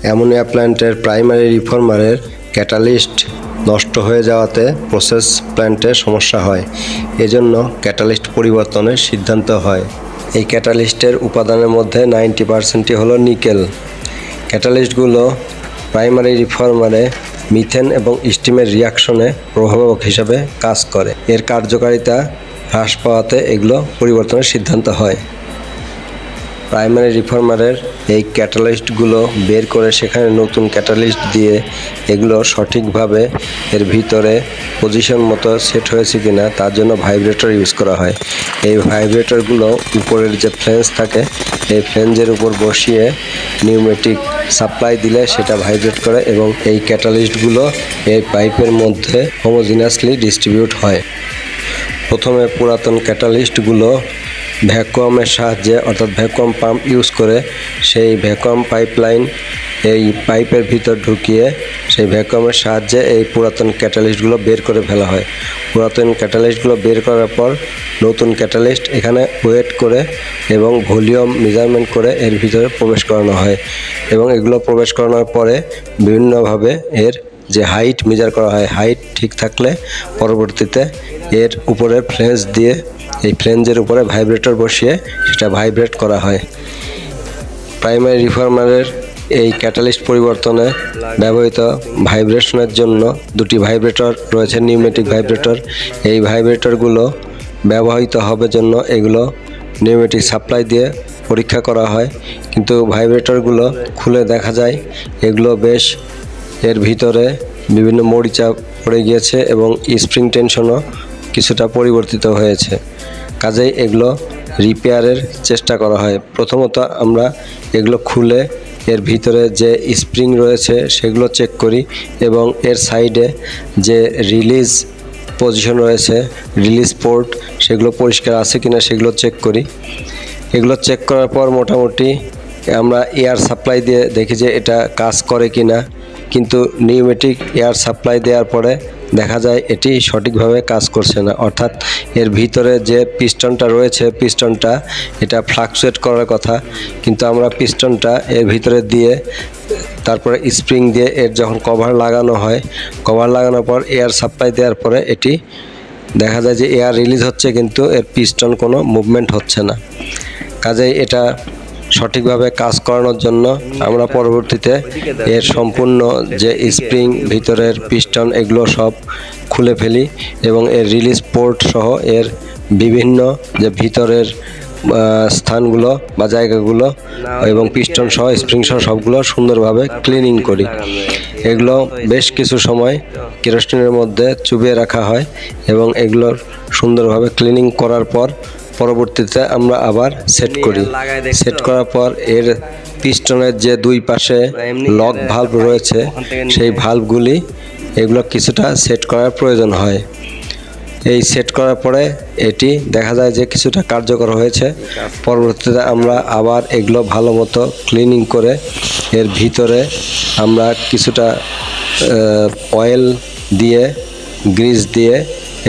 Ammonia প্ল্যান্টের primary রিফর্মারের catalyst নষ্ট হয়ে যাওয়াতে প্রসেস প্ল্যান্টে সমস্যা হয়, এজন্য ক্যাটালিস্ট পরিবর্তনের সিদ্ধান্ত হয়। এই ক্যাটালিস্টের উপাদানের মধ্যে 90%ই হলো নিকেল। ক্যাটালিস্টগুলো প্রাইমারি রিফর্মারে মিথেন এবং স্টিমের রিয়াকশনে প্রভাবক হিসাবে কাজ করে। এর কার্যকারিতা হ্রাস পাওয়াতে এগুলো পরিবর্তনের সিদ্ধান্ত হয়। প্রাইমারি রিফর্মারের এই ক্যাটালিস্টগুলো বের করে সেখানে নতুন ক্যাটালিস্ট দিয়ে এগুলো সঠিকভাবে এর ভিতরে পজিশন মতো সেট হয়েছে কিনা তার জন্য ভাইব্রেটর ইউজ করা হয়। এই ভাইব্রেটরগুলো উপরের যে ফ্লেঞ্জ থাকে এই ফ্লেঞ্জের উপর বসিয়ে নিউমেটিক সাপ্লাই দিলে সেটা ভাইব্রেট করে এবং এই ক্যাটালিস্টগুলো এই পাইপের মধ্যে হোমোজিনাসলি ডিস্ট্রিবিউট হয়। প্রথমে পুরাতন ক্যাটালিস্টগুলো ভ্যাকুয়ামের সাহায্যে অর্থাৎ ভ্যাকুয়াম পাম্প ইউজ করে সেই ভ্যাকুয়াম পাইপলাইন এই পাইপের ভিতর ঢুকিয়ে সেই ভ্যাকুয়ামের সাহায্যে এই পুরাতন ক্যাটালিস্টগুলো বের করে ফেলা হয়। পুরাতন ক্যাটালিস্টগুলো বের করার পর নতুন ক্যাটালিস্ট এখানে ওয়েট করে এবং ভলিউম মেজারমেন্ট করে এর ভিতরে প্রবেশ করানো হয় এবং এগুলো প্রবেশ করানোর পরে বিভিন্নভাবে এর যে হাইট মেজার করা হয়, হাইট ঠিক থাকলে পরবর্তীতে এর উপরে ফ্লেঞ্জ দিয়ে এই ফ্লেঞ্জের উপরে ভাইব্রেটর বসিয়ে সেটা ভাইব্রেট করা হয়। প্রাইমারি রিফর্মারের এই ক্যাটালিস্ট পরিবর্তনে ব্যবহৃত ভাইব্রেশনের জন্য দুটি ভাইব্রেটর রয়েছে, নিউমেটিক ভাইব্রেটর। এই ভাইব্রেটরগুলো ব্যবহৃত হবে জন্য এগুলো নিউমেটিক সাপ্লাই দিয়ে পরীক্ষা করা হয়, কিন্তু ভাইব্রেটরগুলো খুলে দেখা যায় এগুলো বেশ এর ভিতরে বিভিন্ন মরিচা পড়ে গিয়েছে এবং স্প্রিং টেনশনও কিছুটা পরিবর্তিত হয়েছে। কাজেই এগুলো রিপেয়ারের চেষ্টা করা হয়। প্রথমত আমরা এগুলো খুলে এর ভিতরে যে স্প্রিং রয়েছে সেগুলো চেক করি এবং এর সাইডে যে রিলিজ পজিশন রয়েছে, রিলিজ পোর্ট, সেগুলো পরিষ্কার আছে কিনা সেগুলো চেক করি। এগুলো চেক করার পর মোটামুটি আমরা এয়ার সাপ্লাই দিয়ে দেখি যে এটা কাজ করে কিনা, কিন্তু নিউমেটিক এয়ার সাপ্লাই দেওয়ার পরে দেখা যায় এটি সঠিকভাবে কাজ করছে না। অর্থাৎ এর ভিতরে যে পিস্টনটা রয়েছে, পিস্টনটা এটা ফ্লাকচুয়েট করার কথা, কিন্তু আমরা পিস্টনটা এর ভিতরে দিয়ে তারপরে স্প্রিং দিয়ে এর যখন কভার লাগানো হয়, কভার লাগানোর পর এয়ার সাপ্লাই দেওয়ার পরে এটি দেখা যায় যে এয়ার রিলিজ হচ্ছে কিন্তু এর পিস্টন কোনো মুভমেন্ট হচ্ছে না। কাজেই এটা সঠিকভাবে কাজ করানোর জন্য আমরা পরবর্তীতে এর সম্পূর্ণ যে স্প্রিং, ভিতরের পিস্টন এগুলো সব খুলে ফেলি এবং এর রিলিজ পোর্ট সহ এর বিভিন্ন যে ভিতরের স্থানগুলো বা জায়গাগুলো এবং পিস্টন সহ স্প্রিং সহ সবগুলো সুন্দরভাবে ক্লিনিং করি। এগুলো বেশ কিছু সময় কেরোসিনের মধ্যে চুবিয়ে রাখা হয় এবং এগুলোর সুন্দরভাবে ক্লিনিং করার পর পরবর্তীতে আমরা আবার সেট করি। সেট করার পর এর পিস্টনের যে দুই পাশে লক ভালভ রয়েছে সেই ভালভগুলি এগুলো কিছুটা সেট করার প্রয়োজন হয়। এই সেট করার পরে এটি দেখা যায় যে কিছুটা কার্যকর হয়েছে। পরবর্তীতে আমরা আবার এগুলো ভালো মতো ক্লিনিং করে এর ভিতরে আমরা কিছুটা অয়েল দিয়ে, গ্রিস দিয়ে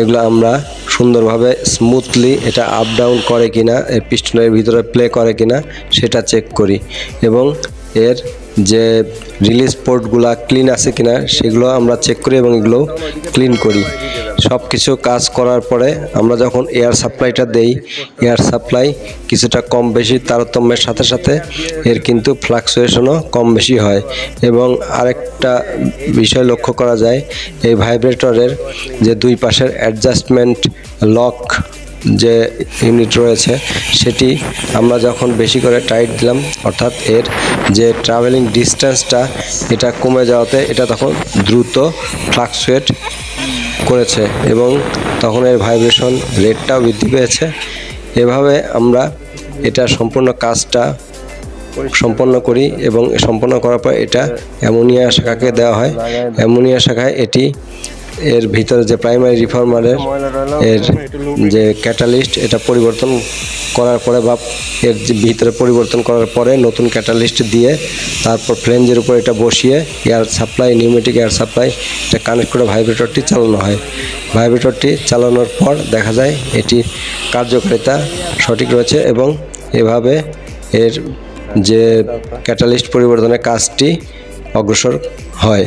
এগুলো আমরা সুন্দরভাবে স্মুথলি এটা আপ ডাউন করে কিনা, এর পিস্টনের ভিতরে প্লে করে কিনা সেটা চেক করি এবং এর যে রিলিজ পোর্টগুলো ক্লিন আছে কিনা সেগুলো আমরা চেক করি এবং এগুলো ক্লিন করি। সব কিছু কাজ করার পরে আমরা যখন এয়ার সাপ্লাইটা দেই, এয়ার সাপ্লাই কিছুটা কম বেশি তারতম্যের সাথে সাথে এর কিন্তু ফ্লাকচুয়েশনও কম বেশি হয়। এবং আরেকটা বিষয় লক্ষ্য করা যায়, এই ভাইব্রেটরের যে দুই পাশের অ্যাডজাস্টমেন্ট লক যে ইউনিট রয়েছে সেটি আমরা যখন বেশি করে টাইট দিলাম, অর্থাৎ এর যে ট্রাভেলিং ডিস্টেন্সটা এটা কমে যাওয়াতে এটা তখন দ্রুত ফ্লাকচুয়েট করেছে এবং তখন এর ভাইব্রেশন রেটটাও বৃদ্ধি পেয়েছে। এভাবে আমরা এটা সম্পূর্ণ কাজটা সম্পন্ন করি এবং সম্পন্ন করার পর এটা অ্যামোনিয়া শাখাকে দেওয়া হয়। অ্যামোনিয়া শাখায় এটি এর ভিতরে যে প্রাইমারি রিফর্মারের এর যে ক্যাটালিস্ট এটা পরিবর্তন করার পরে বা এর যে ভিতরে পরিবর্তন করার পরে নতুন ক্যাটালিস্ট দিয়ে তারপর ফ্লেঞ্জের উপর এটা বসিয়ে air supply, pneumatic air supply এটা কানেক্ট করে ভাইব্রেটরটি চালানো হয়। ভাইব্রেটরটি চালানোর পর দেখা যায় এটি কার্যকারিতা সঠিক রয়েছে এবং এভাবে এর যে ক্যাটালিস্ট পরিবর্তনের কাজটি অগ্রসর হয়।